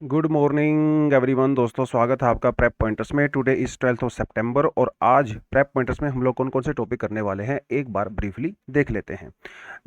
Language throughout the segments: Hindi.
गुड मॉर्निंग एवरीवन दोस्तों, स्वागत है आपका प्रेप पॉइंटर्स में। टुडे इज 12 ऑफ सितंबर और आज प्रेप पॉइंटर्स में हम लोग कौन कौन से टॉपिक करने वाले हैं एक बार ब्रीफली देख लेते हैं।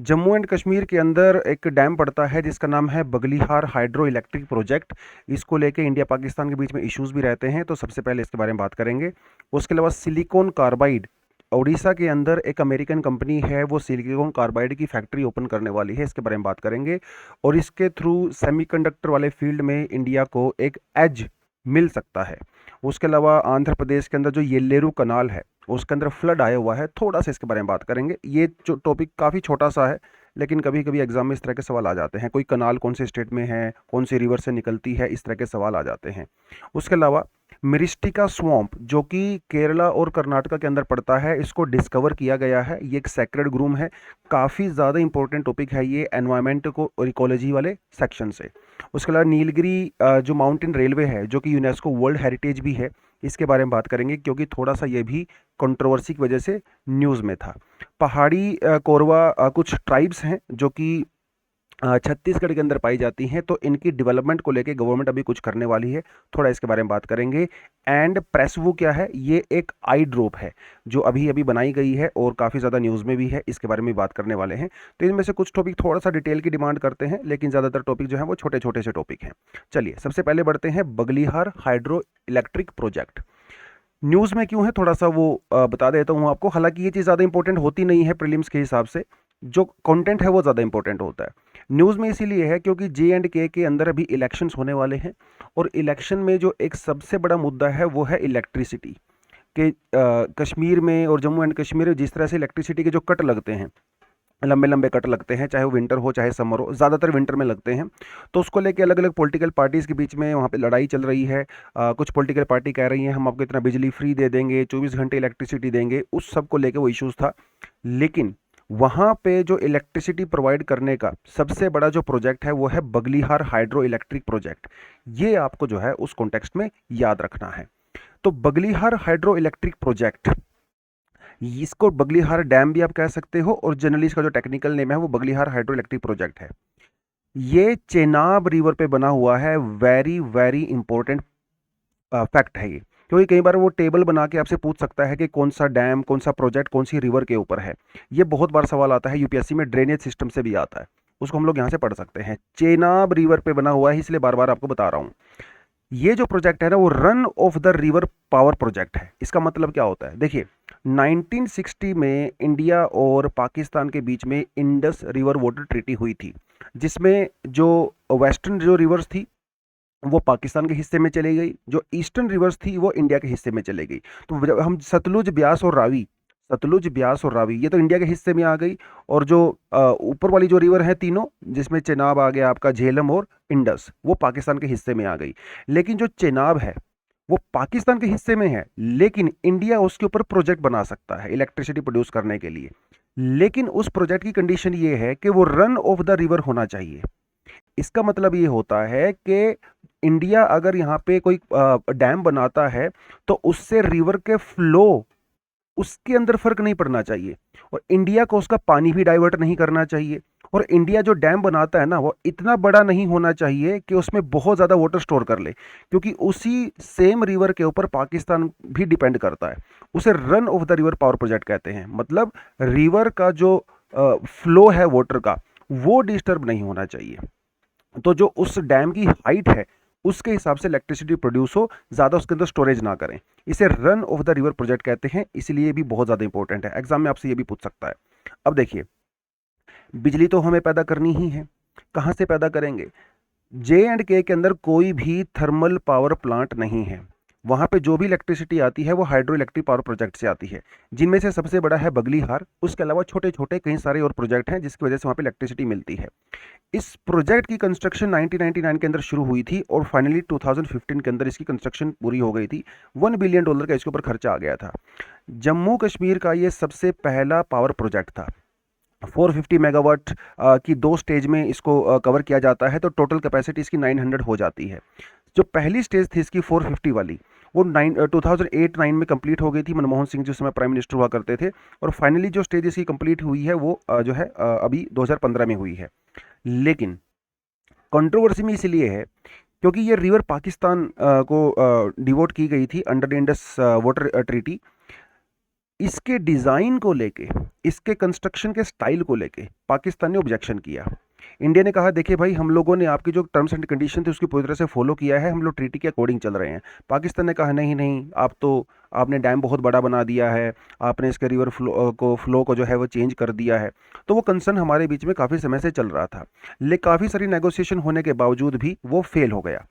जम्मू एंड कश्मीर के अंदर एक डैम पड़ता है जिसका नाम है बगलीहार हाइड्रो इलेक्ट्रिक प्रोजेक्ट। इसको लेके इंडिया पाकिस्तान के बीच में इश्यूज भी रहते हैं, तो सबसे पहले इसके बारे में बात करेंगे। उसके अलावा सिलिकॉन कार्बाइड, उड़ीसा के अंदर एक अमेरिकन कंपनी है, वो सिलिकॉन कार्बाइड की फैक्ट्री ओपन करने वाली है, इसके बारे में बात करेंगे। और इसके थ्रू सेमीकंडक्टर वाले फील्ड में इंडिया को एक एज मिल सकता है। उसके अलावा आंध्र प्रदेश के अंदर जो येल्लेरू कनाल है उसके अंदर फ्लड आया हुआ है, थोड़ा सा इसके बारे में बात करेंगे। ये जो टॉपिक काफ़ी छोटा सा है, लेकिन कभी कभी एग्जाम में इस तरह के सवाल आ जाते हैं। कोई कनाल कौन से स्टेट में है, कौन सी रिवर से निकलती है, इस तरह के सवाल आ जाते हैं। उसके अलावा मिरिस्टिका स्वॉम्प जो कि केरला और कर्नाटका के अंदर पड़ता है, इसको डिस्कवर किया गया है। ये एक सेक्रेड ग्रूम है, काफ़ी ज़्यादा इंपॉर्टेंट टॉपिक है ये एनवायरमेंट को और इकोलॉजी वाले सेक्शन से। उसके अलावा नीलगिरी जो माउंटेन रेलवे है, जो कि यूनेस्को वर्ल्ड हेरिटेज भी है, इसके बारे में बात करेंगे क्योंकि थोड़ा सा ये भी कंट्रोवर्सी की वजह से न्यूज़ में था। पहाड़ी कोरवा कुछ ट्राइब्स हैं जो कि छत्तीसगढ़ के अंदर पाई जाती हैं, तो इनकी डेवलपमेंट को लेके गवर्नमेंट अभी कुछ करने वाली है, थोड़ा इसके बारे में बात करेंगे। एंड प्रेसवू क्या है, ये एक आई ड्रॉप है जो अभी अभी बनाई गई है और काफ़ी ज़्यादा न्यूज़ में भी है, इसके बारे में बात करने वाले हैं। तो इनमें से कुछ टॉपिक थोड़ा सा डिटेल की डिमांड करते हैं, लेकिन ज़्यादातर टॉपिक जो है वो छोटे छोटे से टॉपिक हैं। चलिए सबसे पहले बढ़ते हैं Baglihar hydro electric project. News में क्यों है थोड़ा सा वो बता देता हूँ आपको। हालांकि ये चीज़ ज़्यादा इंपॉर्टेंट होती नहीं है प्रीलिम्स के हिसाब से, जो कंटेंट है वो ज़्यादा इंपॉर्टेंट होता है। न्यूज़ में इसीलिए है क्योंकि J&K के अंदर अभी इलेक्शंस होने वाले हैं, और इलेक्शन में जो एक सबसे बड़ा मुद्दा है वो है इलेक्ट्रिसिटी के। कश्मीर में और जम्मू एंड कश्मीर में जिस तरह से इलेक्ट्रिसिटी के जो कट लगते हैं, लंबे लंबे कट लगते हैं, चाहे वो विंटर हो चाहे समर हो, ज़्यादातर विंटर में लगते हैं। तो उसको लेके अलग अलग पॉलिटिकल पार्टीज़ के बीच में वहाँ पे लड़ाई चल रही है। कुछ पॉलिटिकल पार्टी कह रही हैं हम आपको इतना बिजली फ्री दे देंगे, 24 घंटे इलेक्ट्रिसिटी देंगे, उस सब को लेके वो इश्यूज़ था। लेकिन वहाँ पे जो इलेक्ट्रिसिटी प्रोवाइड करने का सबसे बड़ा जो प्रोजेक्ट है वो है बगलीहार हाइड्रो इलेक्ट्रिक प्रोजेक्ट। ये आपको जो है उस कॉन्टेक्स्ट में याद रखना है। तो बगलीहार हाइड्रो इलेक्ट्रिक प्रोजेक्ट, इसको बगलीहार डैम भी आप कह सकते हो, और जनरली इसका जो टेक्निकल नेम है वो बगलीहार हाइड्रो इलेक्ट्रिक प्रोजेक्ट है। ये चेनाब रिवर पे बना हुआ है। वेरी वेरी इंपॉर्टेंट फैक्ट है ये, क्योंकि कई बार वो टेबल बना के आपसे पूछ सकता है कि कौन सा डैम, कौन सा प्रोजेक्ट, कौन सी रिवर के ऊपर है। ये बहुत बार सवाल आता है यूपीएससी में, ड्रेनेज सिस्टम से भी आता है, उसको हम लोग यहाँ से पढ़ सकते हैं। चेनाब रिवर पे बना हुआ है, इसलिए बार बार आपको बता रहा हूँ। ये जो प्रोजेक्ट है ना वो run of the river power project है। इसका मतलब क्या होता है, देखिए 1960 में इंडिया और पाकिस्तान के बीच में इंडस रिवर वाटर ट्रीटी हुई थी, जिसमें जो वेस्टर्न जो रिवर्स थी वो पाकिस्तान के हिस्से में चली गई, जो ईस्टर्न रिवर्स थी वो इंडिया के हिस्से में चली गई। तो जब हम सतलुज, ब्यास और रावी, सतलुज, ब्यास और रावी, ये तो इंडिया के हिस्से में आ गई। और जो ऊपर वाली जो रिवर है तीनों, जिसमें चेनाब आ गया आपका, झेलम और इंडस, वो पाकिस्तान के हिस्से में आ गई। लेकिन जो चेनाब है वो पाकिस्तान के हिस्से में है, लेकिन इंडिया उसके ऊपर प्रोजेक्ट बना सकता है इलेक्ट्रिसिटी प्रोड्यूस करने के लिए। लेकिन उस प्रोजेक्ट की कंडीशन ये है कि वो रन ऑफ द रिवर होना चाहिए। इसका मतलब ये होता है कि इंडिया अगर यहाँ पे कोई डैम बनाता है तो उससे रिवर के फ्लो, उसके अंदर फर्क नहीं पड़ना चाहिए, और इंडिया को उसका पानी भी डाइवर्ट नहीं करना चाहिए। और इंडिया जो डैम बनाता है ना वो इतना बड़ा नहीं होना चाहिए कि उसमें बहुत ज़्यादा वाटर स्टोर कर ले, क्योंकि उसी सेम रिवर के ऊपर पाकिस्तान भी डिपेंड करता है। उसे run of the river power project कहते हैं। मतलब रिवर का जो फ्लो है वाटर का, वो डिस्टर्ब नहीं होना चाहिए। तो जो उस डैम की हाइट है उसके हिसाब से इलेक्ट्रिसिटी प्रोड्यूस हो, ज़्यादा उसके अंदर स्टोरेज ना करें। इसे run of the river project कहते हैं, इसलिए भी बहुत ज़्यादा इंपॉर्टेंट है, एग्जाम में आपसे ये भी पूछ सकता है। अब देखिए, बिजली तो हमें पैदा करनी ही है, कहाँ से पैदा करेंगे। J&K के अंदर कोई भी थर्मल पावर प्लांट नहीं है। वहाँ पे जो भी इलेक्ट्रिसिटी आती है वो हाइड्रो इलेक्ट्रिक पावर प्रोजेक्ट से आती है, जिनमें से सबसे बड़ा है बगलीहार। उसके अलावा छोटे छोटे कई सारे और प्रोजेक्ट हैं जिसकी वजह से वहाँ पे इलेक्ट्रिसिटी मिलती है। इस प्रोजेक्ट की कंस्ट्रक्शन 1999 के अंदर शुरू हुई थी और फाइनली 2015 के अंदर इसकी कंस्ट्रक्शन पूरी हो गई थी। $1 बिलियन का इसके ऊपर खर्चा आ गया था। जम्मू कश्मीर का ये सबसे पहला पावर प्रोजेक्ट था। 450 मेगावाट की 2 स्टेज में इसको कवर किया जाता है, तो टोटल कैपेसिटी इसकी 900 हो जाती है। जो पहली स्टेज थी इसकी 450 वाली, वो 2008-9 में कंप्लीट हो गई थी। मनमोहन सिंह जिस समय प्राइम मिनिस्टर हुआ करते थे। और फाइनली जो स्टेज इसकी कंप्लीट हुई है वो जो है अभी 2015 में हुई है। लेकिन कंट्रोवर्सी में इसलिए है क्योंकि ये रिवर पाकिस्तान को डिवोट की गई थी अंडर इंडस वाटर ट्रीटी। इसके डिज़ाइन को लेके, इसके कंस्ट्रक्शन के स्टाइल को लेके पाकिस्तान ने ऑब्जेक्शन किया। इंडिया ने कहा देखिए भाई, हम लोगों ने आपकी जो टर्म्स एंड कंडीशन थी उसकी पूरी तरह से फॉलो किया है, हम लोग ट्रीटी के अकॉर्डिंग चल रहे हैं। पाकिस्तान ने कहा नहीं नहीं, आपने डैम बहुत बड़ा बना दिया है, आपने इसके रिवर फ्लो को जो है वो चेंज कर दिया है। तो वो कंसर्न हमारे बीच में काफ़ी समय से चल रहा था, लेकिन काफ़ी सारी नेगोशिएशन होने के बावजूद भी वो फेल हो गया।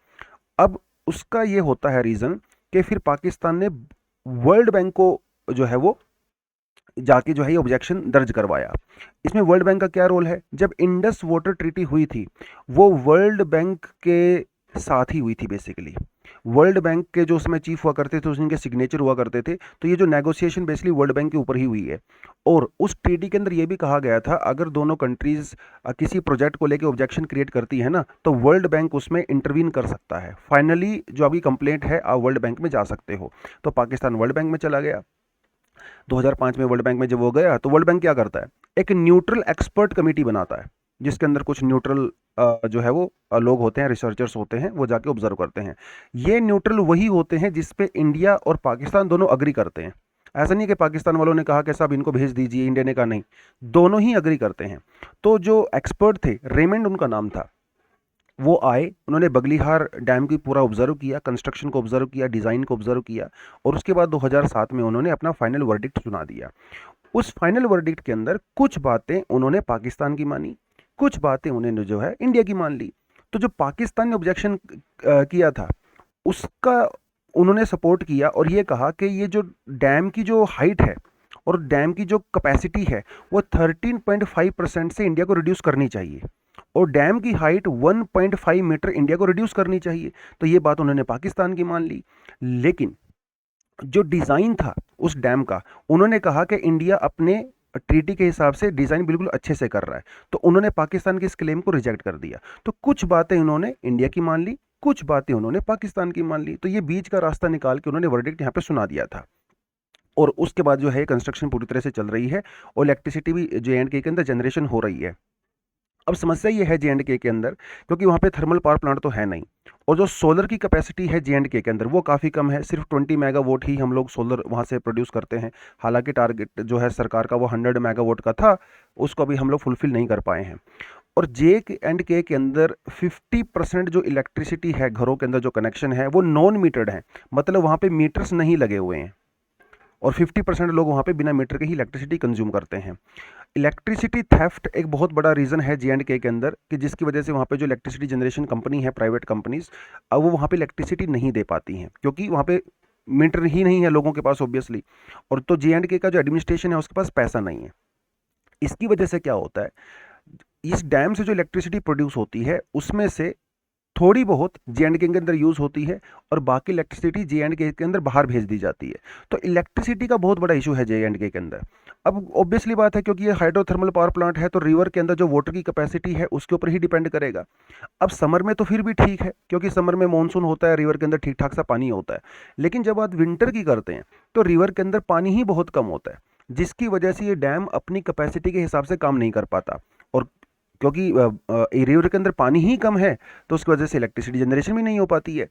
अब उसका ये होता है रीज़न कि फिर पाकिस्तान ने वर्ल्ड बैंक को जो है वो जाके जो है ये ऑब्जेक्शन दर्ज करवाया। इसमें वर्ल्ड बैंक का क्या रोल है? जब इंडस वाटर ट्रीटी हुई थी वो वर्ल्ड बैंक के साथ ही हुई थी बेसिकली। वर्ल्ड बैंक के जो उसमें चीफ हुआ करते थे, उनके सिग्नेचर हुआ करते थे। तो ये जो नेगोशिएशन बेसिकली वर्ल्ड बैंक के ऊपर ही हुई है। और उस ट्रीटी के अंदर ये भी कहा गया था, अगर दोनों कंट्रीज किसी प्रोजेक्ट को लेकर ऑब्जेक्शन क्रिएट करती है ना, तो वर्ल्ड बैंक उसमें इंटरवीन कर सकता है। फाइनली जो अभी कंप्लेंट है, आप वर्ल्ड बैंक में जा सकते हो। तो पाकिस्तान वर्ल्ड बैंक में चला गया। 2005 में वर्ल्ड बैंक में जब वो गया तो वर्ल्ड बैंक क्या करता है, एक न्यूट्रल एक्सपर्ट कमेटी बनाता है, जिसके अंदर कुछ न्यूट्रल जो है वो लोग होते हैं, रिसर्चर्स होते हैं, वो जाके ऑब्जर्व करते हैं। ये न्यूट्रल वही होते हैं जिस पे इंडिया और पाकिस्तान दोनों अग्री करते हैं। ऐसा नहीं कि पाकिस्तान वालों ने कहा कि साहब इनको भेज दीजिए, इंडिया ने कहा नहीं, दोनों ही अग्री करते हैं। तो जो एक्सपर्ट थे, रेमंड उनका नाम था, वो आए, उन्होंने बगलिहार डैम की पूरा ऑब्जर्व किया, कंस्ट्रक्शन को ऑब्जर्व किया, डिज़ाइन को ऑब्जर्व किया, और उसके बाद 2007 में उन्होंने अपना फाइनल वर्डिक्ट सुना दिया। उस फाइनल वर्डिक्ट के अंदर कुछ बातें उन्होंने पाकिस्तान की मानी, कुछ बातें उन्होंने जो है इंडिया की मान ली। तो जो पाकिस्तान ने ऑब्जेक्शन किया था उसका उन्होंने सपोर्ट किया और ये कहा कि ये जो डैम की जो हाइट है और डैम की जो कैपेसिटी है वो 13.5% से इंडिया को रिड्यूस करनी चाहिए, और डैम की हाइट 1.5 मीटर इंडिया को रिड्यूस करनी चाहिए। तो ये बात उन्होंने पाकिस्तान की मान ली। लेकिन जो डिज़ाइन था उस डैम का, उन्होंने कहा कि इंडिया अपने ट्रीटी के हिसाब से डिज़ाइन बिल्कुल अच्छे से कर रहा है। तो उन्होंने पाकिस्तान के इस क्लेम को रिजेक्ट कर दिया। तो कुछ बातें उन्होंने इंडिया की मान ली, कुछ बातें उन्होंने पाकिस्तान की मान ली। तो ये बीच का रास्ता निकाल के उन्होंने वर्डिक्ट यहाँ पे सुना दिया था। और उसके बाद जो है कंस्ट्रक्शन पूरी तरह से चल रही है और इलेक्ट्रिसिटी भी JNK के अंदर जनरेशन हो रही है। अब समस्या ये है JNK के अंदर, क्योंकि वहाँ पे थर्मल पावर प्लांट तो है नहीं, और जो सोलर की कैपेसिटी है JNK के अंदर वो काफ़ी कम है। सिर्फ 20 मेगावाट ही हम लोग सोलर वहाँ से प्रोड्यूस करते हैं। हालांकि टारगेट जो है सरकार का वो 100 मेगावाट का था, उसको अभी हम लोग फुलफिल नहीं कर पाए हैं। और JNK के अंदर 50% जो इलेक्ट्रिसिटी है घरों के अंदर जो कनेक्शन है वो नॉन मीटर्ड है, मतलब वहाँ पे मीटर्स नहीं लगे हुए हैं, और 50% लोग वहाँ पे बिना मीटर के ही इलेक्ट्रिसिटी कंज्यूम करते हैं। इलेक्ट्रिसिटी थेफ्ट एक बहुत बड़ा रीज़न है JNK के अंदर, कि जिसकी वजह से वहाँ पे जो इलेक्ट्रिसिटी जनरेशन कंपनी है, प्राइवेट कंपनीज, अब वो वहाँ पे इलेक्ट्रिसिटी नहीं दे पाती हैं, क्योंकि वहाँ पे मीटर ही नहीं है लोगों के पास ऑब्वियसली। और तो JNK का जो एडमिनिस्ट्रेशन है उसके पास पैसा नहीं है। इसकी वजह से क्या होता है, इस डैम से जो इलेक्ट्रिसिटी प्रोड्यूस होती है उसमें से थोड़ी बहुत JNK के अंदर यूज़ होती है और बाकी इलेक्ट्रिसिटी JNK के अंदर बाहर भेज दी जाती है। तो इलेक्ट्रिसिटी का बहुत बड़ा इशू है JNK के अंदर। अब ऑब्वियसली बात है, क्योंकि ये हाइड्रोथर्मल पावर प्लांट है तो रिवर के अंदर जो वाटर की कैपेसिटी है उसके ऊपर ही डिपेंड करेगा। अब समर में तो फिर भी ठीक है, क्योंकि समर में मानसून होता है, रिवर के अंदर ठीक ठाक सा पानी होता है। लेकिन जब आप विंटर की करते हैं तो रिवर के अंदर पानी ही बहुत कम होता है, जिसकी वजह से ये डैम अपनी कैपेसिटी के हिसाब से काम नहीं कर पाता। और क्योंकि रिवर के अंदर पानी ही कम है तो उसकी वजह से इलेक्ट्रिसिटी जनरेशन भी नहीं हो पाती है,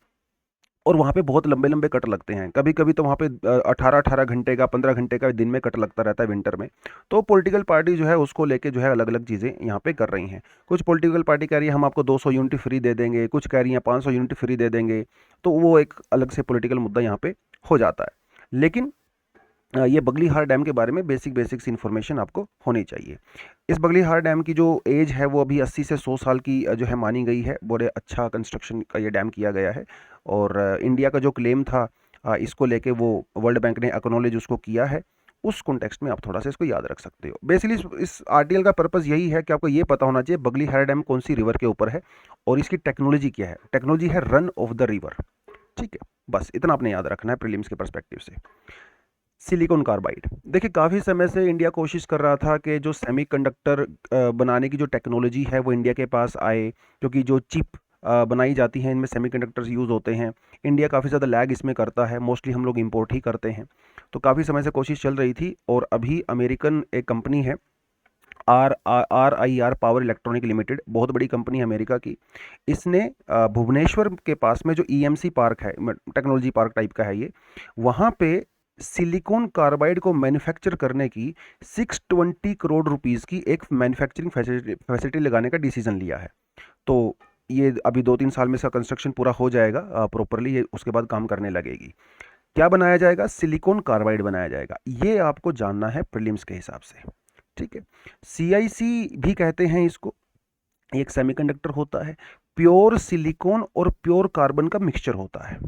और वहाँ पे बहुत लंबे लंबे कट लगते हैं। कभी कभी तो वहाँ पे 18-18 घंटे का, 15 घंटे का दिन में कट लगता रहता है विंटर में। तो पॉलिटिकल पार्टी जो है उसको लेके जो है अलग अलग चीज़ें यहाँ पे कर रही हैं। कुछ पॉलिटिकल पार्टी कह रही है हम आपको 200 यूनिट फ्री दे देंगे, कुछ कह रही हैं 500 यूनिट फ्री दे देंगे। तो वो एक अलग से पॉलिटिकल मुद्दा यहाँ पे हो जाता है। लेकिन ये बगलीहार डैम के बारे में बेसिक्स इन्फॉर्मेशन आपको होनी चाहिए। इस बगलीहार डैम की जो एज है वो अभी 80 से 100 साल की जो है मानी गई है। बड़े अच्छा कंस्ट्रक्शन का ये डैम किया गया है, और इंडिया का जो क्लेम था इसको लेके वो वर्ल्ड बैंक ने एक्नॉलेज उसको किया है। उस कॉन्टेक्स्ट में आप थोड़ा सा इसको याद रख सकते हो। बेसिकली इस आर्टिकल का पर्पज़ यही है कि आपको ये पता होना चाहिए बगलीहार डैम कौन सी रिवर के ऊपर है और इसकी टेक्नोलॉजी क्या है। टेक्नोलॉजी है रन ऑफ द रिवर। ठीक है, बस इतना आपने याद रखना है प्रीलिम्स के पर्सपेक्टिव से। सिलिकॉन कार्बाइड, देखिए काफ़ी समय से इंडिया कोशिश कर रहा था कि जो सेमीकंडक्टर बनाने की जो टेक्नोलॉजी है वो इंडिया के पास आए, क्योंकि जो चिप बनाई जाती हैं इनमें सेमीकंडक्टर्स यूज़ होते हैं। इंडिया काफ़ी ज़्यादा लैग इसमें करता है, मोस्टली हम लोग इंपोर्ट ही करते हैं। तो काफ़ी समय से कोशिश चल रही थी, और अभी अमेरिकन एक कंपनी है RIR पावर इलेक्ट्रॉनिक लिमिटेड, बहुत बड़ी कंपनी है अमेरिका की। इसने भुवनेश्वर के पास में जो EMC पार्क है, टेक्नोलॉजी पार्क टाइप का है ये, वहाँ पे सिलिकॉन कार्बाइड को मैन्युफैक्चर करने की 620 करोड़ रुपीस की एक मैन्युफैक्चरिंग फैसिलिटी लगाने का डिसीजन लिया है। तो ये अभी 2-3 साल में इसका कंस्ट्रक्शन पूरा हो जाएगा प्रॉपरली, ये उसके बाद काम करने लगेगी। क्या बनाया जाएगा? सिलिकॉन कार्बाइड बनाया जाएगा। ये आपको जानना है प्रीलिम्स के हिसाब से, ठीक है। CIC भी कहते हैं इसको, एक सेमीकंडक्टर होता है, प्योर सिलिकॉन और प्योर कार्बन का मिक्सचर होता है।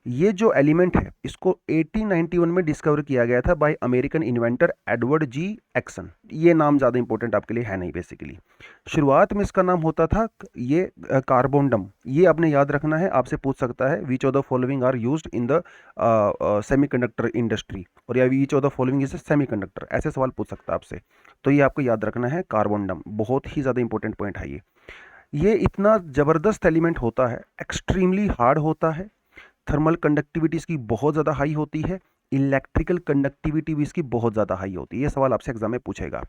ये जो एलिमेंट है इसको 1891 में डिस्कवर किया गया था by American inventor Edward G Acheson. ये नाम ज़्यादा इंपॉर्टेंट आपके लिए है नहीं बेसिकली। शुरुआत में इसका नाम होता था ये कार्बोंडम। ये आपने याद रखना है, आपसे पूछ सकता है which of the following are used in the semiconductor industry, और या which of the following is semiconductor, ऐसे सवाल पूछ सकता है आपसे। तो ये आपको याद रखना है कार्बोंडम, बहुत ही ज़्यादा इंपॉर्टेंट पॉइंट है ये इतना ज़बरदस्त एलिमेंट होता है, एक्सट्रीमली हार्ड होता है, थर्मल कंडक्टिविटी इसकी बहुत ज़्यादा हाई होती है, इलेक्ट्रिकल कंडक्टिविटी भी इसकी बहुत ज़्यादा हाई होती है। ये सवाल आपसे एग्जाम में पूछेगा।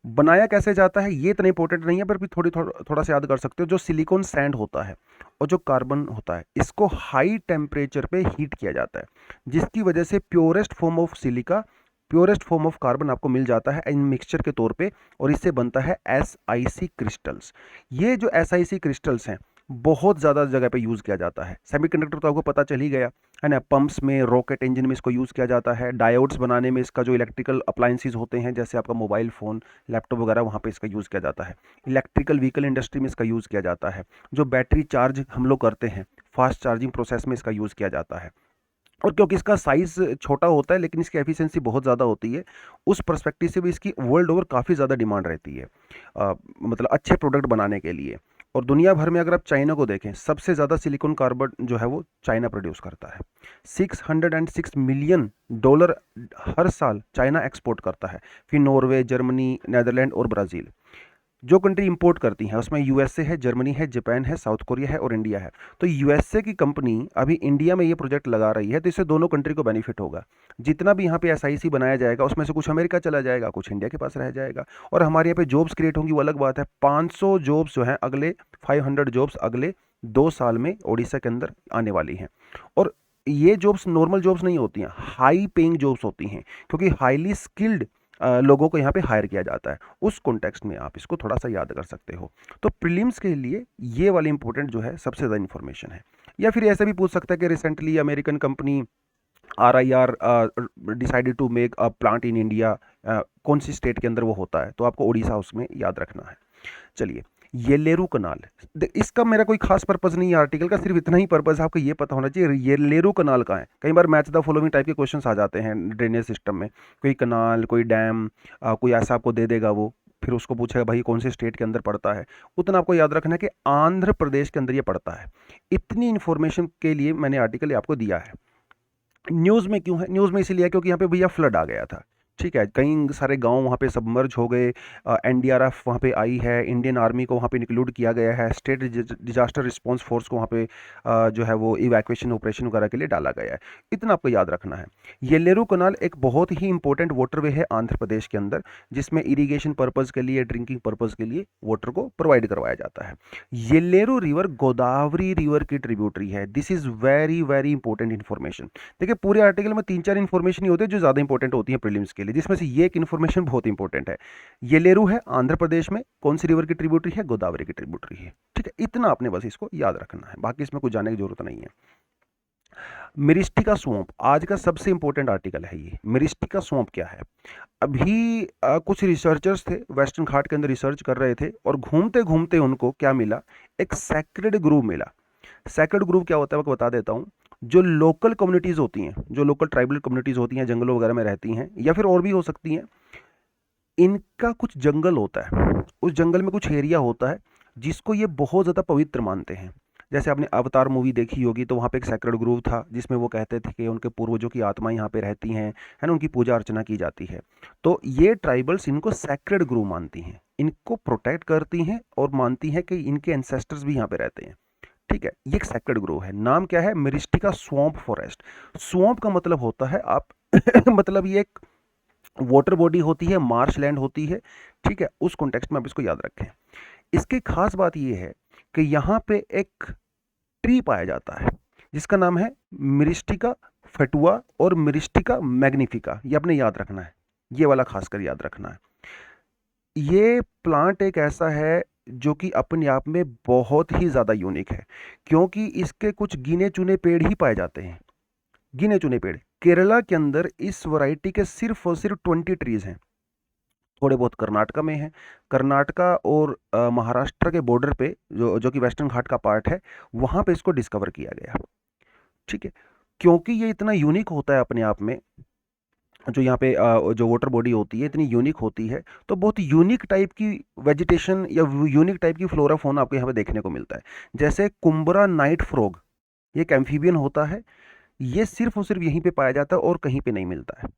बनाया कैसे जाता है ये इतना इंपॉर्टेंट नहीं है, पर भी थोड़ा सा याद कर सकते हो। जो सिलिकॉन सैंड होता है और जो कार्बन होता है, इसको हाई टेम्परेचर पे हीट किया जाता है, जिसकी वजह से purest form of silica, purest form of carbon आपको मिल जाता है इन मिक्सचर के तौर पे, और इससे बनता है SiC क्रिस्टल्स। ये जो SiC क्रिस्टल्स हैं बहुत ज़्यादा जगह पे यूज़ किया जाता है। सेमीकंडक्टर तो आपको पता चल ही गया है ना, पंप्स में, रॉकेट इंजन में इसको यूज़ किया जाता है, डायोड्स बनाने में इसका जो इलेक्ट्रिकल अप्लायंसेस होते हैं जैसे आपका मोबाइल फ़ोन, लैपटॉप वगैरह, वहाँ पे इसका यूज़ किया जाता है। इलेक्ट्रिकल व्हीकल इंडस्ट्री में इसका यूज़ किया जाता है। जो बैटरी चार्ज हम लोग करते हैं, फास्ट चार्जिंग प्रोसेस में इसका यूज़ किया जाता है। और क्योंकि इसका साइज़ छोटा होता है लेकिन इसकी एफिशिएंसी बहुत ज़्यादा होती है, उस पर्सपेक्टिव से भी इसकी वर्ल्ड ओवर काफ़ी ज़्यादा डिमांड रहती है, मतलब अच्छे प्रोडक्ट बनाने के लिए। और दुनिया भर में अगर आप चाइना को देखें, सबसे ज़्यादा सिलिकॉन कार्बाइड जो है वो चाइना प्रोड्यूस करता है। $606 मिलियन हर साल चाइना एक्सपोर्ट करता है। फिर नॉर्वे, जर्मनी, नेदरलैंड और ब्राज़ील जो कंट्री इंपोर्ट करती हैं, उसमें USA है, जर्मनी है, जापान है, साउथ कोरिया है और इंडिया है। तो USA की कंपनी अभी इंडिया में ये प्रोजेक्ट लगा रही है, तो इससे दोनों कंट्री को बेनिफिट होगा। जितना भी यहाँ पे SiC बनाया जाएगा उसमें से कुछ अमेरिका चला जाएगा, कुछ इंडिया के पास रह जाएगा, और हमारे यहाँ पे जॉब्स क्रिएट होंगी, वो अलग बात है। 500 जॉब्स जो हैं अगले 500 जॉब्स अगले 2 साल में ओडिशा के अंदर आने वाली हैं। और ये जॉब्स नॉर्मल जॉब्स नहीं होती हैं, हाई पेइंग जॉब्स होती हैं, क्योंकि हाईली स्किल्ड लोगों को यहाँ पे हायर किया जाता है। उस कॉन्टेक्स्ट में आप इसको थोड़ा सा याद कर सकते हो। तो प्रीलिम्स के लिए ये वाली इंपॉर्टेंट जो है सबसे ज़्यादा इन्फॉर्मेशन है। या फिर ऐसे भी पूछ सकता है कि recently American company RIR decided to make a plant in India, कौन सी स्टेट के अंदर वो होता है, तो आपको उड़ीसा उसमें याद रखना है। चलिए, येलेरू कनाल, इसका मेरा कोई खास पर्पज़ नहीं है आर्टिकल का, सिर्फ इतना ही पर्पज़ है, आपको ये पता होना चाहिए येलेरू कनाल कहाँ है। कई बार मैच द फॉलोइंग टाइप के क्वेश्चंस आ जाते हैं ड्रेनेज सिस्टम में, कोई कनाल, कोई डैम, कोई ऐसा आपको दे देगा वो, फिर उसको पूछेगा भाई कौन से स्टेट के अंदर पड़ता है। उतना आपको याद रखना है कि आंध्र प्रदेश के अंदर ये पड़ता है। इतनी इन्फॉर्मेशन के लिए मैंने आर्टिकल आपको दिया है। न्यूज़ में क्यों है? न्यूज़ में इसलिए है क्योंकि यहाँ पे भैया फ्लड आ गया था, ठीक है, कई सारे गांव वहाँ पे सबमर्ज हो गए। NDRF वहाँ पे आई है, इंडियन आर्मी को वहाँ पे इंक्लूड किया गया है, स्टेट डिजास्टर रिस्पांस फोर्स को वहाँ पे जो है वो इवैक्यूएशन ऑपरेशन वगैरह के लिए डाला गया है। इतना आपको याद रखना है। येलेरू कनाल एक बहुत ही इंपॉर्टेंट वाटरवे है आंध्र प्रदेश के अंदर, जिसमें इरीगेशन पर्पज़ के लिए, ड्रिंकिंग पर्पज़ के लिए वाटर को प्रोवाइड करवाया जाता है। येलेरू रिवर गोदावरी रिवर की ट्रिब्यूटरी है। This is very very important information. देखिए, पूरे आर्टिकल में 3-4 इन्फॉर्मेशन ही होते हैं जो ज़्यादा इंपॉर्टेंट होती है प्रीलिम्स के लिए, जिसमें से ये एक इन्फॉर्मेशन बहुत इंपॉर्टेंट है। येलेरू है आंध्र प्रदेश में, कौन सी रिवर की ट्रिब्यूटरी है? गोदावरी की ट्रिब्यूटरी है, ठीक है। इतना आपने बस इसको याद रखना है, बाकी इसमें कुछ जानने की जरूरत नहीं है। मिरिस्टिका स्वैम्प आज का सबसे इंपॉर्टेंट आर्टिकल है। ये मिरिस्टिका स्वैम्प क्या है? अभी कुछ रिसर्चर्स थे वेस्टर्न घाट के अंदर रिसर्च कर रहे थे, और घूमते घूमते उनको क्या मिला? एक सैक्रेड ग्रुव मिला। सैक्रेड ग्रुव क्या होता है मैं बता देता हूँ। जो लोकल कम्युनिटीज़ होती हैं, जो लोकल ट्राइबल कम्युनिटीज़ होती हैं, जंगलों वगैरह में रहती हैं, या फिर और भी हो सकती हैं, इनका कुछ जंगल होता है, उस जंगल में कुछ एरिया होता है जिसको ये बहुत ज़्यादा पवित्र मानते हैं। जैसे आपने अवतार मूवी देखी होगी, तो वहाँ पे एक सैक्रेड ग्रुव था जिसमें वो कहते थे कि उनके पूर्वजों की आत्मा यहाँ पे रहती हैं, है ना, उनकी पूजा अर्चना की जाती है। तो ये ट्राइबल्स इनको सैक्रेड ग्रुव मानती हैं, इनको प्रोटेक्ट करती हैं और मानती हैं कि इनके एंसेस्टर्स भी यहाँ पे रहते हैं, ठीक है। ये एक सैक्रेड ग्रोव है। नाम क्या है? Myristica swamp forest. स्वैम्प का मतलब होता है आप मतलब ये एक वाटर बॉडी होती है, मार्श लैंड होती है, ठीक है, उस कॉन्टेक्स्ट में आप इसको याद रखें। इसकी खास बात ये है कि यहाँ पे एक ट्री पाया जाता है जिसका नाम है मिरिस्टिका फेटुआ और मिरिस्टिका मैग्निफिका, ये आपने याद रखना है, ये वाला खासकर याद रखना है। ये प्लांट एक ऐसा है जो कि अपने आप में बहुत ही ज़्यादा यूनिक है, क्योंकि इसके कुछ गिने चुने पेड़ ही पाए जाते हैं, गिने चुने पेड़। केरला के अंदर इस वैरायटी के सिर्फ और सिर्फ 20 ट्रीज हैं, थोड़े बहुत कर्नाटका में हैं। कर्नाटका और महाराष्ट्र के बॉर्डर पे जो जो कि वेस्टर्न घाट का पार्ट है, वहाँ पे इसको डिस्कवर किया गया, ठीक है। क्योंकि ये इतना यूनिक होता है अपने आप में, जो यहाँ पे जो वाटर बॉडी होती है इतनी यूनिक होती है, तो बहुत यूनिक टाइप की वेजिटेशन या यूनिक टाइप की फ्लोरा फोना आपको यहाँ पे देखने को मिलता है। जैसे कुम्बरा नाइट फ्रॉग, ये एक एम्फीबियन होता है, ये सिर्फ और सिर्फ यहीं पे पाया जाता है और कहीं पे नहीं मिलता है,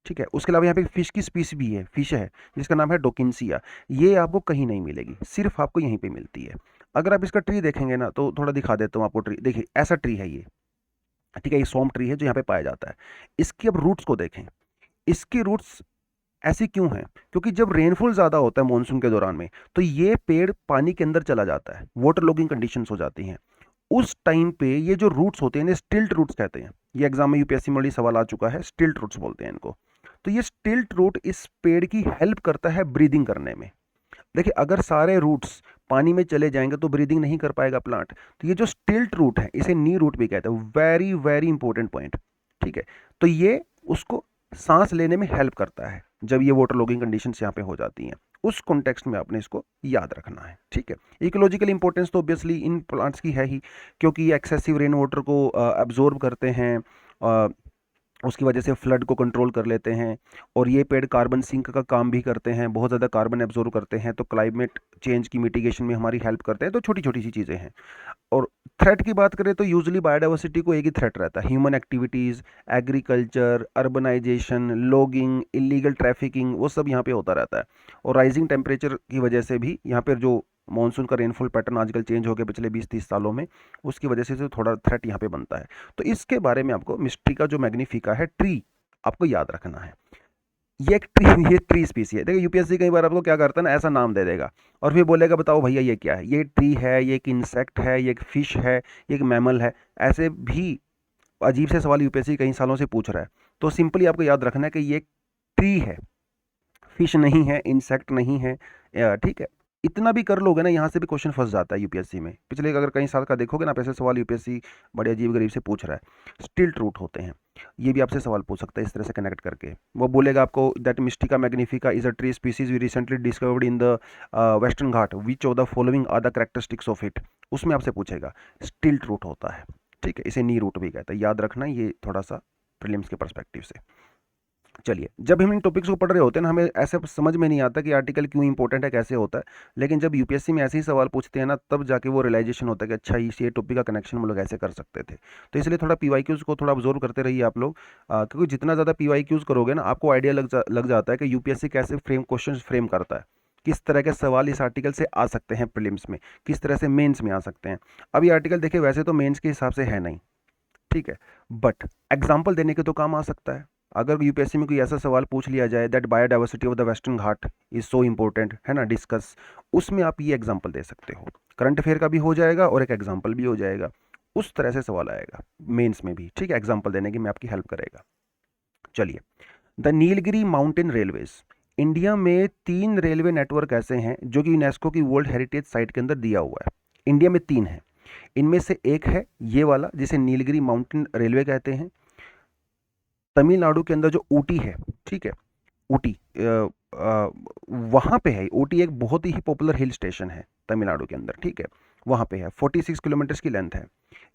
ठीक है। उसके अलावा यहाँ पे फिश की स्पीसी भी है, फिश है जिसका नाम है डोकिन्सिया, ये आपको कहीं नहीं मिलेगी, सिर्फ आपको यहीं पे मिलती है। अगर आप इसका ट्री देखेंगे ना, तो थोड़ा दिखा देता हूँ आपको ट्री, देखिए ऐसा ट्री है ये, ठीक है, ये सोम ट्री है जो यहाँ पे पाया जाता है। इसकी अब रूट्स को देखें, इसकी रूट्स ऐसी क्यों हैं? क्योंकि जब रेनफॉल ज़्यादा होता है मानसून के दौरान में, तो ये पेड़ पानी के अंदर चला जाता है, वाटर लॉगिंग कंडीशंस हो जाती हैं। उस टाइम पे ये जो रूट्स होते हैं इन्हें स्टिल्ट रूट्स कहते हैं। ये एग्जाम में यूपीएससी में सवाल आ चुका है, स्टिल्ट रूट्स बोलते हैं इनको। तो ये स्टिल्ट रूट इस पेड़ की हेल्प करता है ब्रीदिंग करने में। देखिए, अगर सारे रूट्स पानी में चले जाएंगे तो ब्रीदिंग नहीं कर पाएगा प्लांट। तो ये जो स्टिल्ट रूट है इसे नी रूट भी कहते हैं, वेरी वेरी इंपॉर्टेंट पॉइंट, ठीक है। तो ये उसको सांस लेने में हेल्प करता है जब ये वाटर लॉगिंग कंडीशंस यहाँ पे हो जाती हैं, उस कॉन्टेक्स्ट में आपने इसको याद रखना है, ठीक है। इकोलॉजिकल इंपॉर्टेंस तो ऑब्वियसली इन प्लांट्स की है ही, क्योंकि ये एक्सेसिव रेन वाटर को एब्जॉर्ब करते हैं, उसकी वजह से फ्लड को कंट्रोल कर लेते हैं, और ये पेड़ कार्बन सिंक का काम भी करते हैं, बहुत ज़्यादा कार्बन एब्जॉर्ब करते हैं, तो क्लाइमेट चेंज की मिटिगेशन में हमारी हेल्प करते हैं। तो छोटी छोटी सी चीज़ें हैं। और थ्रेट की बात करें तो यूजुअली बायोडाइवर्सिटी को एक ही थ्रेट रहता है, human activities, agriculture, urbanisation, logging, illegal trafficking, वो सब यहाँ पे होता रहता है। और राइजिंग टेम्परेचर की वजह से भी यहाँ पर जो मानसून का रेनफॉल पैटर्न आजकल चेंज हो गया पिछले 20-30 सालों में, उसकी वजह से थोड़ा थ्रेट यहाँ पे बनता है। तो इसके बारे में आपको मिस्ट्रिका जो मैग्निफिका है ट्री आपको याद रखना है। ये एक ट्री, ये ट्री स्पीसी है। देखिए यूपीएससी कई बार आपको क्या करता है ना, ऐसा नाम दे देगा और फिर बोलेगा बताओ भैया ये क्या है, ये ट्री है, ये एक इंसेक्ट है, ये एक फिश है, ये एक मैमल है। ऐसे भी अजीब से सवाल यूपीएससी कई सालों से पूछ रहा है। तो सिंपली आपको याद रखना है कि ये ट्री है, फिश नहीं है, इंसेक्ट नहीं है, ठीक है। इतना भी कर लोगे ना, यहाँ से भी क्वेश्चन फंस जाता है यूपीएससी में। पिछले अगर कई साल का देखोगे ना, आप ऐसे सवाल यूपीएससी बड़े अजीब गरीब से पूछ रहा है। स्टिल्ट रूट होते हैं, ये भी आपसे सवाल पूछ सकता है इस तरह से कनेक्ट करके। वो बोलेगा आपको that Myristica magnifica is a tree species we recently discovered in the western Ghat, which of the following are the characteristics of it. उसमें आपसे पूछेगा, स्टिल्ट रूट होता है, ठीक है, इसे नी रूट भी कहता है, याद रखना ये थोड़ा सा प्रीलिम्स के पर्सपेक्टिव से। चलिए, जब हम इन टॉपिक्स को पढ़ रहे होते हैं ना, हमें ऐसे समझ में नहीं आता कि आर्टिकल क्यों इंपॉर्टेंट है, कैसे होता है। लेकिन जब यूपीएससी में ऐसे ही सवाल पूछते हैं ना, तब जाके वो रियलाइजेशन होता है कि अच्छा ये टॉपिक का कनेक्शन हम लोग ऐसे कर सकते थे। तो इसलिए थोड़ा पीवाईक्यूज को थोड़ा ऑब्जर्व करते रहिए आप लोग, क्योंकि जितना ज़्यादा पीवाईक्यूज करोगे ना, आपको आइडिया लग जाता है कि यूपीएससी कैसे क्वेश्चन फ्रेम करता है, किस तरह के सवाल इस आर्टिकल से आ सकते हैं प्रीलिम्स में, किस तरह से मेंस में आ सकते हैं। अब ये आर्टिकल देखिए वैसे तो मेंस के हिसाब से है नहीं, ठीक है, बट एग्जाम्पल देने के तो काम आ सकता है। अगर यूपीएससी में कोई ऐसा सवाल पूछ लिया जाए that biodiversity of the western Ghat is so important, है ना, डिस्कस, उसमें आप ये एग्जाम्पल दे सकते हो। करंट अफेयर का भी हो जाएगा और एक एग्जाम्पल भी हो जाएगा, उस तरह से सवाल आएगा मेंस में भी, ठीक है, एग्जाम्पल देने की में आपकी हेल्प करेगा। चलिए, the Nilgiri mountain railways, India में 3 रेलवे नेटवर्क ऐसे हैं जो कि यूनेस्को की वर्ल्ड हेरिटेज साइट के अंदर दिया हुआ है। इंडिया में 3 है, इनमें से एक है ये वाला जिसे नीलगिरी माउंटेन रेलवे कहते हैं। तमिलनाडु के अंदर जो ऊटी है, ठीक है, ऊटी वहाँ पे है। ऊटी एक बहुत ही पॉपुलर हिल स्टेशन है तमिलनाडु के अंदर, ठीक है, वहाँ पे है, 46 किलोमीटर की लेंथ है।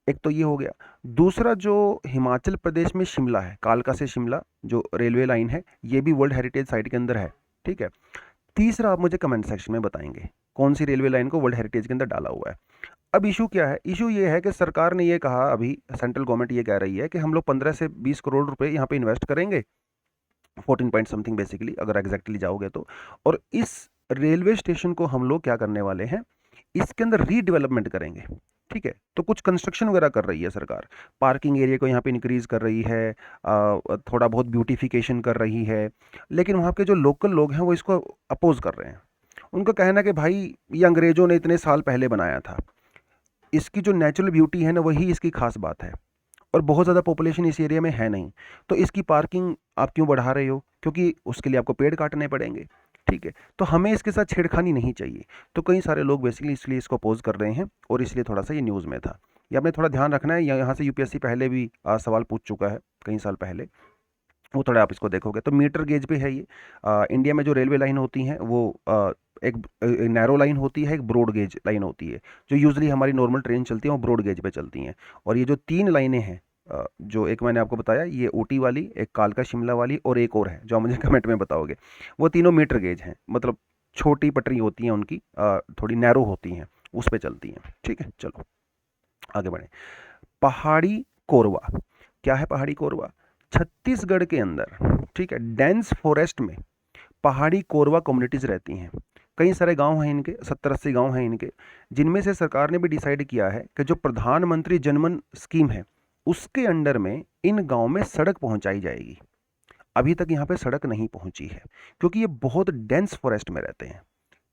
एक तो ये हो गया। दूसरा जो हिमाचल प्रदेश में शिमला है, कालका से शिमला जो रेलवे लाइन है, ये भी वर्ल्ड हेरिटेज साइट के अंदर है, ठीक है। तीसरा आप मुझे कमेंट सेक्शन में बताएंगे कौन सी रेलवे लाइन को वर्ल्ड हेरिटेज के अंदर डाला हुआ है। अब इशू क्या है? इशू ये है कि सरकार ने ये कहा, अभी सेंट्रल गवर्नमेंट ये कह रही है कि हम लोग 15 से 20 करोड़ रुपए यहाँ पे इन्वेस्ट करेंगे, 14 पॉइंट समथिंग बेसिकली अगर एग्जैक्टली जाओगे तो। और इस रेलवे स्टेशन को हम लोग क्या करने वाले हैं, इसके अंदर रीडेवलपमेंट करेंगे। ठीक है, तो कुछ कंस्ट्रक्शन वगैरह कर रही है सरकार, पार्किंग एरिया को यहाँ पे इंक्रीज कर रही है, थोड़ा बहुत ब्यूटिफिकेशन कर रही है, लेकिन वहाँ के जो लोकल लोग हैं वो इसको अपोज कर रहे हैं। उनका कहना है कि भाई ये अंग्रेजों ने इतने साल पहले बनाया था, इसकी जो नेचुरल ब्यूटी है ना वही इसकी खास बात है, और बहुत ज़्यादा पॉपुलेशन इस एरिया में है नहीं, तो इसकी पार्किंग आप क्यों बढ़ा रहे हो, क्योंकि उसके लिए आपको पेड़ काटने पड़ेंगे। ठीक है, तो हमें इसके साथ छेड़खानी नहीं चाहिए। तो कई सारे लोग बेसिकली इसलिए इसको अपोज कर रहे हैं, और इसलिए थोड़ा सा ये न्यूज़ में था। ये आपने थोड़ा ध्यान रखना है, यहाँ से यूपीएससी पहले भी सवाल पूछ चुका है कई साल पहले, वो थोड़ा आप इसको देखोगे तो मीटर गेज पे है ये। इंडिया में जो रेलवे लाइन होती हैं वो एक नैरो लाइन होती है, एक ब्रॉड गेज लाइन होती है। जो यूजुअली हमारी नॉर्मल ट्रेन चलती है वो ब्रॉड गेज पे चलती हैं, और ये जो 3 लाइनें हैं, जो एक मैंने आपको बताया, ये ऊटी वाली, एक कालका शिमला वाली, और एक और है जो आप मुझे कमेंट में बताओगे, वो तीनों मीटर गेज हैं, मतलब छोटी पटरी होती हैं उनकी, थोड़ी नैरो होती हैं, उस पर चलती हैं। ठीक है, चलो आगे बढ़ें। पहाड़ी कोरवा, क्या है पहाड़ी कोरवा? छत्तीसगढ़ के अंदर, ठीक है, डेंस फॉरेस्ट में पहाड़ी कोरवा कम्युनिटीज रहती हैं। कई सारे गांव हैं इनके, 70-80 गांव हैं इनके, जिनमें से सरकार ने भी डिसाइड किया है कि जो प्रधानमंत्री जनमन स्कीम है उसके अंडर में इन गांव में सड़क पहुंचाई जाएगी। अभी तक यहाँ पे सड़क नहीं पहुंची है, क्योंकि ये बहुत डेंस फॉरेस्ट में रहते हैं।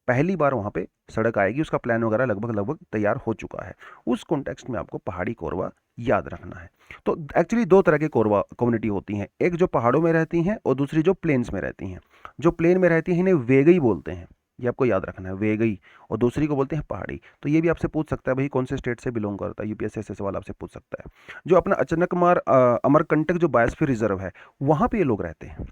पहली बार वहाँ पे सड़क आएगी, उसका प्लान वगैरह लगभग तैयार हो चुका है। उस कॉन्टेक्स्ट में आपको पहाड़ी कोरवा याद रखना है। तो एक्चुअली 2 तरह के कोरवा कम्युनिटी होती हैं, एक जो पहाड़ों में रहती हैं और दूसरी जो प्लेन्स में रहती हैं। जो प्लेन में रहती हैं इन्हें वेगई बोलते हैं, ये आपको याद रखना है, वेगई, और दूसरी को बोलते हैं पहाड़ी। तो ये भी आपसे पूछ सकता है भाई कौन से स्टेट से बिलोंग करता है, यूपीएससी से सवाल आपसे पूछ सकता है। जो अपना अचानकमार अमरकंटक जो बायोस्फीयर रिजर्व है, वहाँ पे ये लोग रहते हैं।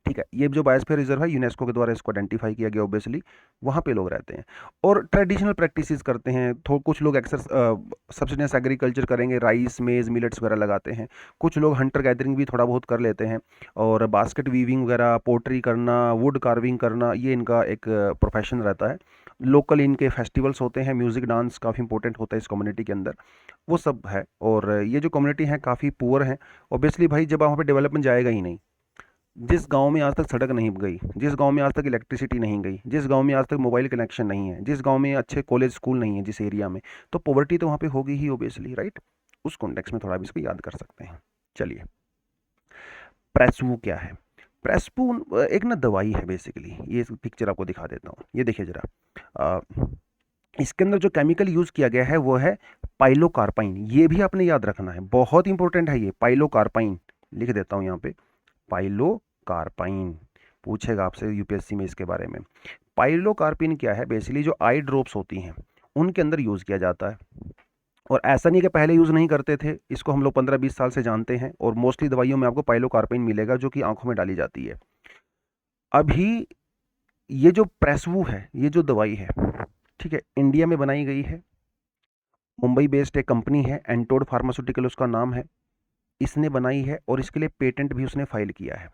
ठीक है, ये जो बायोस्फीयर रिजर्व है यूनेस्को के द्वारा इसको आइडेंटिफाई किया गया, ऑब्वियसली वहाँ पे लोग रहते हैं और ट्रेडिशनल प्रैक्टिसेस करते हैं। कुछ लोग सब्सिस्टेंस एग्रीकल्चर करेंगे, राइस मेज मिलेट्स वगैरह लगाते हैं। कुछ लोग हंटर गैदरिंग भी थोड़ा बहुत कर लेते हैं, और बास्केट वीविंग वगैरह, पोट्री करना, वुड कार्विंग करना, ये इनका एक प्रोफेशन रहता है। लोकल इनके फेस्टिवल्स होते हैं, म्यूज़िक डांस काफ़ी इंपॉर्टेंट होता है इस कम्युनिटी के अंदर, वो सब है। और ये जो कम्युनिटी है काफ़ी पुअर है। ऑब्वियसली भाई जब वहाँ पे डेवलपमेंट जाएगा ही नहीं, जिस गांव में आज तक सड़क नहीं गई, जिस गांव में आज तक इलेक्ट्रिसिटी नहीं गई, जिस गांव में आज तक मोबाइल कनेक्शन नहीं है, जिस गांव में अच्छे कॉलेज स्कूल नहीं है, जिस एरिया में, तो पॉवर्टी तो वहाँ पे होगी ही ऑब्वियसली, राइट। उस कॉन्टेक्स्ट में थोड़ा भी इसको याद कर सकते हैं। चलिए, प्रेसवू क्या है? प्रेसवू एक ना दवाई है बेसिकली। ये पिक्चर आपको दिखा देता हूँ, ये देखिए जरा। इसके अंदर जो केमिकल यूज़ किया गया है वो है पाइलोकार्पाइन। ये भी आपने याद रखना है, बहुत इंपॉर्टेंट है ये पाइलोकार्पाइन। लिख देता हूँ यहाँ पे, पाइलोकार्पाइन पूछेगा आपसे यूपीएससी में इसके बारे में। पाइलोकार्पिन क्या है? बेसिकली जो आई ड्रॉप्स होती हैं उनके अंदर यूज़ किया जाता है, और ऐसा नहीं कि पहले यूज़ नहीं करते थे, इसको हम लोग 15-20 साल से जानते हैं, और मोस्टली दवाइयों में आपको पाइलोकार्पिन मिलेगा जो कि आंखों में डाली जाती है। अभी ये जो प्रेसवू है, ये जो दवाई है, ठीक है, इंडिया में बनाई गई है। मुंबई बेस्ड एक कंपनी है, एंटोड फार्मास्यूटिकल उसका नाम है, इसने बनाई है, और इसके लिए पेटेंट भी उसने फाइल किया है।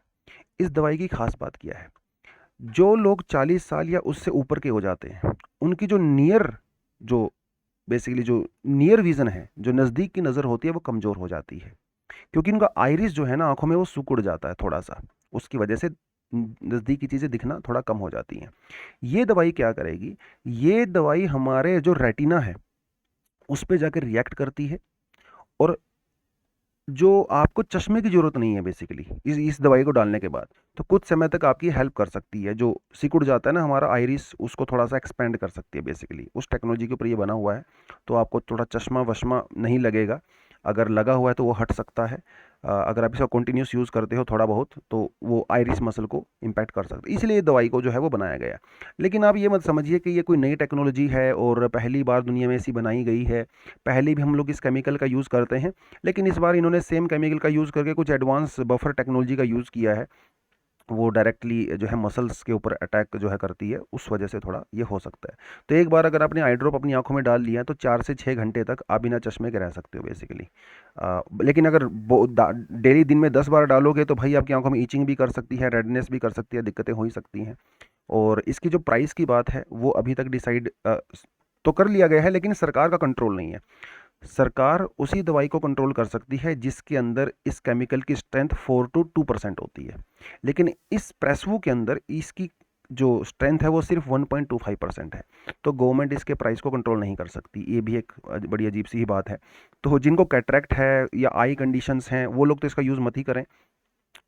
इस दवाई की खास बात क्या है? जो लोग 40 साल या उससे ऊपर के हो जाते हैं, उनकी जो बेसिकली जो नियर विजन है, जो नज़दीक की नज़र होती है, वो कमज़ोर हो जाती है, क्योंकि उनका आइरिस जो है ना आंखों में, वो सिकुड़ जाता है थोड़ा सा, उसकी वजह से नज़दीक की चीज़ें दिखना थोड़ा कम हो जाती हैं। ये दवाई क्या करेगी? ये दवाई हमारे जो रेटिना है उस पर जाकर रिएक्ट करती है, और जो आपको चश्मे की ज़रूरत नहीं है बेसिकली इस दवाई को डालने के बाद, तो कुछ समय तक आपकी हेल्प कर सकती है। जो सिकुड़ जाता है ना हमारा आइरिस, उसको थोड़ा सा एक्सपेंड कर सकती है बेसिकली, उस टेक्नोलॉजी के ऊपर ये बना हुआ है। तो आपको थोड़ा चश्मा वश्मा नहीं लगेगा, अगर लगा हुआ है तो वो हट सकता है। अगर आप इसका कंटिन्यूस यूज़ करते हो थोड़ा बहुत, तो वो आइरिस मसल को इम्पैक्ट कर सकता है, इसलिए दवाई को जो है वो बनाया गया। लेकिन आप ये मत समझिए कि ये कोई नई टेक्नोलॉजी है और पहली बार दुनिया में ऐसी बनाई गई है। पहले भी हम लोग इस केमिकल का यूज़ करते हैं, लेकिन इस बार इन्होंने सेम केमिकल का यूज़ करके कुछ एडवांस बफर टेक्नोलॉजी का यूज़ किया है। वो डायरेक्टली जो है मसल्स के ऊपर अटैक जो है करती है, उस वजह से थोड़ा ये हो सकता है। तो एक बार अगर आपने आई ड्रॉप अपनी आंखों में डाल लिया तो 4 से 6 घंटे तक आप बिना चश्मे के रह सकते हो बेसिकली। लेकिन अगर डेली दिन में 10 बार डालोगे तो भाई आपकी आंखों में ईचिंग भी कर सकती है, रेडनेस भी कर सकती है, दिक्कतें हो ही सकती हैं। और इसकी जो प्राइस की बात है वो अभी तक डिसाइड तो कर लिया गया है, लेकिन सरकार का कंट्रोल नहीं है। सरकार उसी दवाई को कंट्रोल कर सकती है जिसके अंदर इस केमिकल की स्ट्रेंथ 4 to 2% होती है, लेकिन इस प्रेसवू के अंदर इसकी जो स्ट्रेंथ है वो सिर्फ 1.25% है। तो गवर्नमेंट इसके प्राइस को कंट्रोल नहीं कर सकती, ये भी एक बड़ी अजीब सी ही बात है। तो जिनको कैटरेक्ट है या आई कंडीशंस हैं वो लोग तो इसका यूज़ मत ही करें।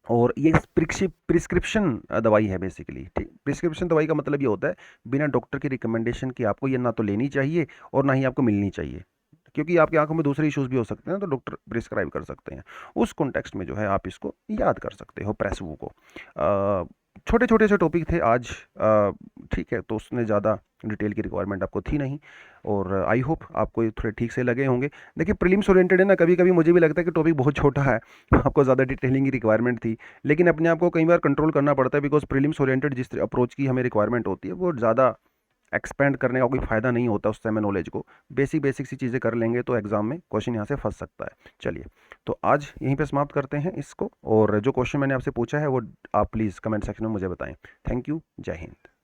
और ये प्रिस्क्रिप्शन दवाई है बेसिकली, ठीक। प्रिस्क्रिप्शन दवाई का मतलब ये होता है बिना डॉक्टर की रिकमेंडेशन की आपको ये ना तो लेनी चाहिए और ना ही आपको मिलनी चाहिए, क्योंकि आपकी आंखों में दूसरे इश्यूज भी हो सकते हैं, तो डॉक्टर प्रिस्क्राइब कर सकते हैं। उस कॉन्टेक्स्ट में जो है आप इसको याद कर सकते हो प्रेसवू को। छोटे छोटे से टॉपिक थे आज, ठीक है, तो उसने ज़्यादा डिटेल की रिक्वायरमेंट आपको थी नहीं, और आई होप आपको ये थोड़े ठीक से लगे होंगे। देखिए प्रीलिम्स ओरिएंटेड है ना, कभी कभी मुझे भी लगता है कि टॉपिक बहुत छोटा है, आपको ज़्यादा डिटेलिंग की रिक्वायरमेंट थी, लेकिन अपने आप को कई बार कंट्रोल करना पड़ता है, बिकॉज प्रीलिम्स ओरिएंटेड जिस अप्रोच की हमें रिक्वायरमेंट होती है वो ज़्यादा एक्सपेंड करने का कोई फ़ायदा नहीं होता उस समय नॉलेज को। बेसिक बेसिक सी चीज़ें कर लेंगे तो एग्जाम में क्वेश्चन यहाँ से फंस सकता है। चलिए, तो आज यहीं पे समाप्त करते हैं इसको, और जो क्वेश्चन मैंने आपसे पूछा है वो आप प्लीज़ कमेंट सेक्शन में मुझे बताएं। थैंक यू, जय हिंद।